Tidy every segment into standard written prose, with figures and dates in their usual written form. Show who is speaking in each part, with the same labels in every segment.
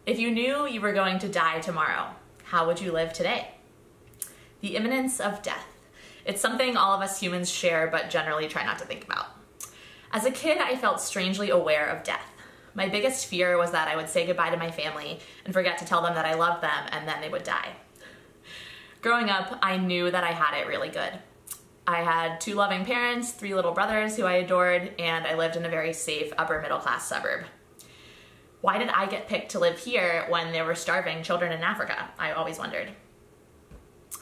Speaker 1: If you knew you were going to die tomorrow, how would you live today? The imminence of death. It's something all of us humans share but generally try not to think about. As a kid, I felt strangely aware of death. My biggest fear was that I would say goodbye to my family and forget to tell them that I loved them, and then they would die. Growing up, I knew that I had it really good. I had 2 loving parents, 3 little brothers who I adored, and I lived in a very safe upper middle class suburb. Why did I get picked to live here when there were starving children in Africa? I always wondered.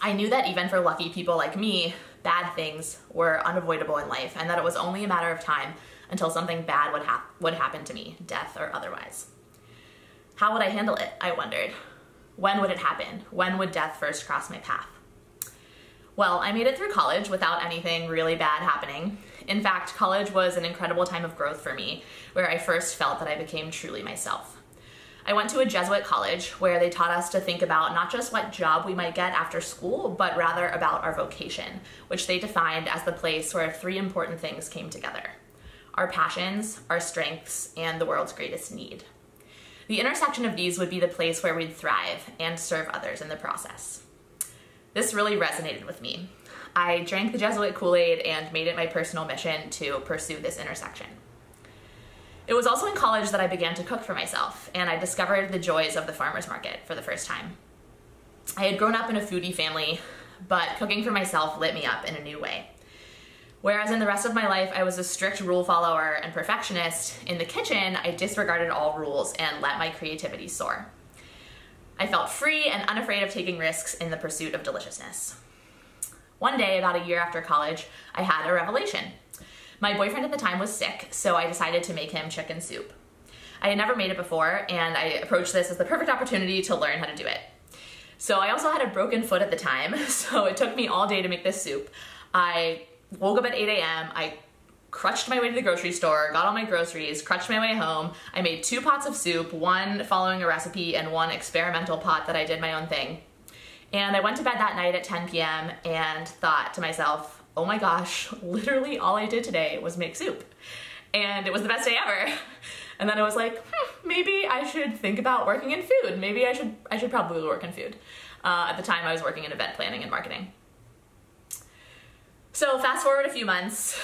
Speaker 1: I knew that even for lucky people like me, bad things were unavoidable in life, and that it was only a matter of time until something bad would happen to me, death or otherwise. How would I handle it? I wondered. When would it happen? When would death first cross my path? Well, I made it through college without anything really bad happening. In fact, college was an incredible time of growth for me, where I first felt that I became truly myself. I went to a Jesuit college where they taught us to think about not just what job we might get after school, but rather about our vocation, which they defined as the place where 3 important things came together: our passions, our strengths, and the world's greatest need. The intersection of these would be the place where we'd thrive and serve others in the process. This really resonated with me. I drank the Jesuit Kool-Aid and made it my personal mission to pursue this intersection. It was also in college that I began to cook for myself, and I discovered the joys of the farmer's market for the first time. I had grown up in a foodie family, but cooking for myself lit me up in a new way. Whereas in the rest of my life, I was a strict rule follower and perfectionist, in the kitchen, I disregarded all rules and let my creativity soar. I felt free and unafraid of taking risks in the pursuit of deliciousness. One day, about a year after college, I had a revelation. My boyfriend at the time was sick, so I decided to make him chicken soup. I had never made it before, and I approached this as the perfect opportunity to learn how to do it. So I also had a broken foot at the time, so it took me all day to make this soup. I woke up at 8 a.m., I crutched my way to the grocery store, got all my groceries, crutched my way home. I made 2 pots of soup, one following a recipe and one experimental pot that I did my own thing. And I went to bed that night at 10 p.m. and thought to myself, oh my gosh, literally all I did today was make soup. And it was the best day ever. And then I was like, maybe I should think about working in food. Maybe I should probably work in food. At the time I was working in event planning and marketing. So fast forward a few months,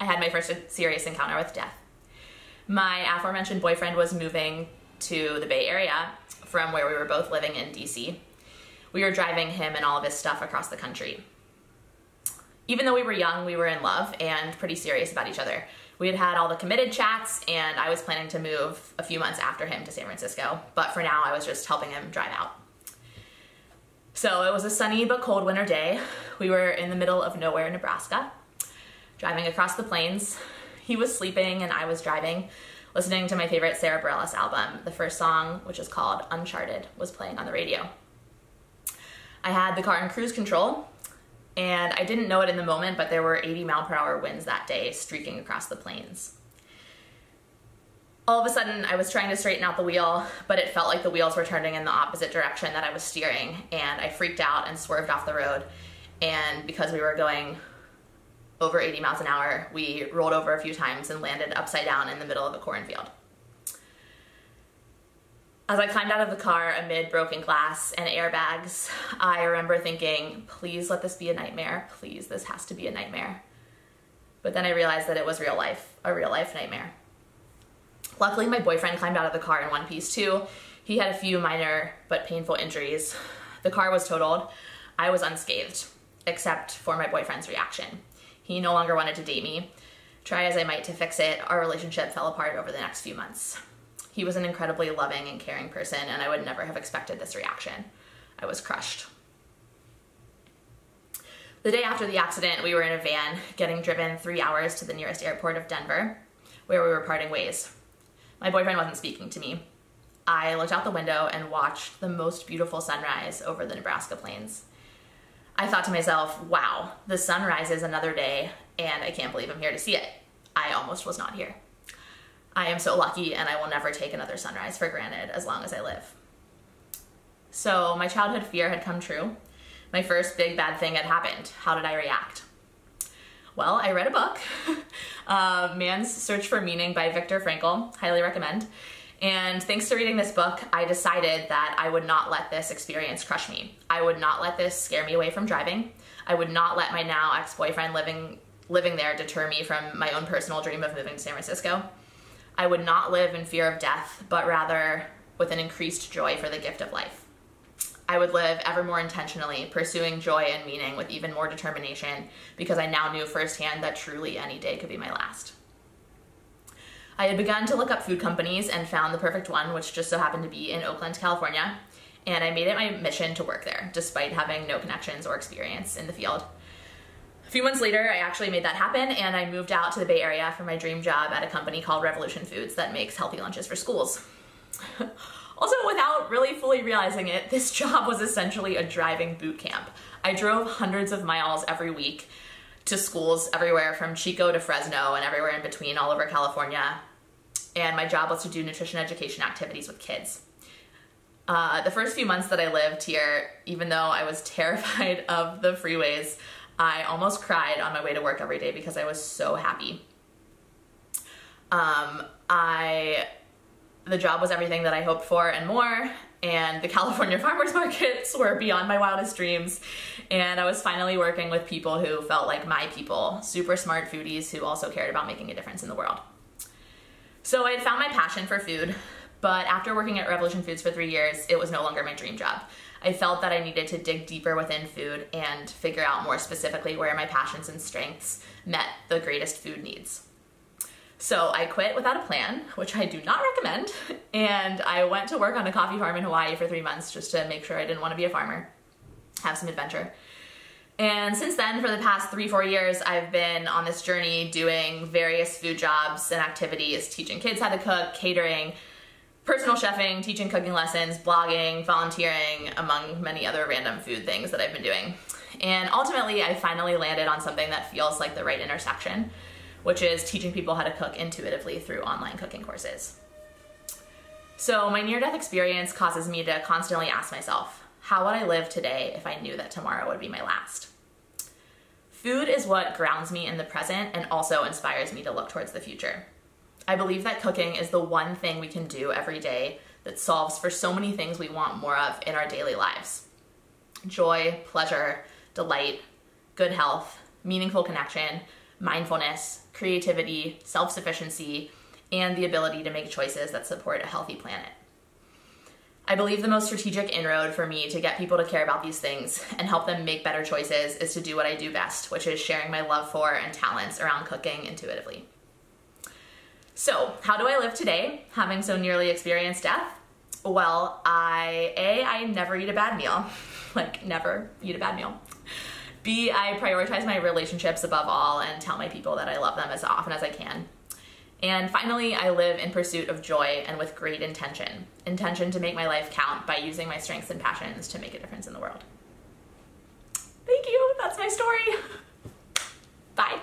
Speaker 1: I had my first serious encounter with death. My aforementioned boyfriend was moving to the Bay Area from where we were both living in DC. We were driving him and all of his stuff across the country. Even though we were young, we were in love and pretty serious about each other. We had had all the committed chats, and I was planning to move a few months after him to San Francisco, but for now I was just helping him drive out. So it was a sunny but cold winter day. We were in the middle of nowhere, Nebraska, driving across the plains. He was sleeping and I was driving, listening to my favorite Sarah Bareilles album. The first song, which is called Uncharted, was playing on the radio. I had the car in cruise control, and I didn't know it in the moment, but there were 80-mile-per-hour winds that day streaking across the plains. All of a sudden, I was trying to straighten out the wheel, but it felt like the wheels were turning in the opposite direction that I was steering, and I freaked out and swerved off the road. And because we were going over 80 miles an hour, we rolled over a few times and landed upside down in the middle of a cornfield. As I climbed out of the car amid broken glass and airbags, I remember thinking, please let this be a nightmare. Please, this has to be a nightmare. But then I realized that it was real life, a real life nightmare. Luckily, my boyfriend climbed out of the car in one piece too. He had a few minor but painful injuries. The car was totaled. I was unscathed, except for my boyfriend's reaction. He no longer wanted to date me. Try as I might to fix it, our relationship fell apart over the next few months. He was an incredibly loving and caring person, and I would never have expected this reaction. I was crushed. The day after the accident, we were in a van getting driven 3 hours to the nearest airport of Denver, where we were parting ways. My boyfriend wasn't speaking to me. I looked out the window and watched the most beautiful sunrise over the Nebraska plains. I thought to myself, wow, the sun rises another day, and I can't believe I'm here to see it. I almost was not here. I am so lucky, and I will never take another sunrise for granted as long as I live. So my childhood fear had come true. My first big bad thing had happened. How did I react? Well, I read a book, Man's Search for Meaning by Viktor Frankl, highly recommend. And thanks to reading this book, I decided that I would not let this experience crush me. I would not let this scare me away from driving. I would not let my now ex-boyfriend living there deter me from my own personal dream of moving to San Francisco. I would not live in fear of death, but rather with an increased joy for the gift of life. I would live ever more intentionally, pursuing joy and meaning with even more determination, because I now knew firsthand that truly any day could be my last. I had begun to look up food companies and found the perfect one, which just so happened to be in Oakland, California, and I made it my mission to work there, despite having no connections or experience in the field. A few months later, I actually made that happen, and I moved out to the Bay Area for my dream job at a company called Revolution Foods that makes healthy lunches for schools. Also, without really fully realizing it, this job was essentially a driving boot camp. I drove hundreds of miles every week to schools everywhere from Chico to Fresno and everywhere in between all over California. And my job was to do nutrition education activities with kids. The first few months that I lived here, even though I was terrified of the freeways, I almost cried on my way to work every day because I was so happy. The job was everything that I hoped for and more, and the California farmers markets were beyond my wildest dreams, and I was finally working with people who felt like my people, super smart foodies who also cared about making a difference in the world. So I had found my passion for food, but after working at Revolution Foods for 3 years, it was no longer my dream job. I felt that I needed to dig deeper within food and figure out more specifically where my passions and strengths met the greatest food needs. So I quit without a plan, which I do not recommend, and I went to work on a coffee farm in Hawaii for 3 months just to make sure I didn't want to be a farmer, have some adventure. And since then, for the past 3-4 years, I've been on this journey doing various food jobs and activities, teaching kids how to cook, catering, personal chefing, teaching cooking lessons, blogging, volunteering, among many other random food things that I've been doing. And ultimately, I finally landed on something that feels like the right intersection, which is teaching people how to cook intuitively through online cooking courses. So my near-death experience causes me to constantly ask myself, how would I live today if I knew that tomorrow would be my last? Food is what grounds me in the present and also inspires me to look towards the future. I believe that cooking is the one thing we can do every day that solves for so many things we want more of in our daily lives. Joy, pleasure, delight, good health, meaningful connection, mindfulness, creativity, self-sufficiency, and the ability to make choices that support a healthy planet. I believe the most strategic inroad for me to get people to care about these things and help them make better choices is to do what I do best, which is sharing my love for and talents around cooking intuitively. So, how do I live today, having so nearly experienced death? Well, I never eat a bad meal. Like, never eat a bad meal. B, I prioritize my relationships above all and tell my people that I love them as often as I can. And finally, I live in pursuit of joy and with great intention. Intention to make my life count by using my strengths and passions to make a difference in the world. Thank you, that's my story.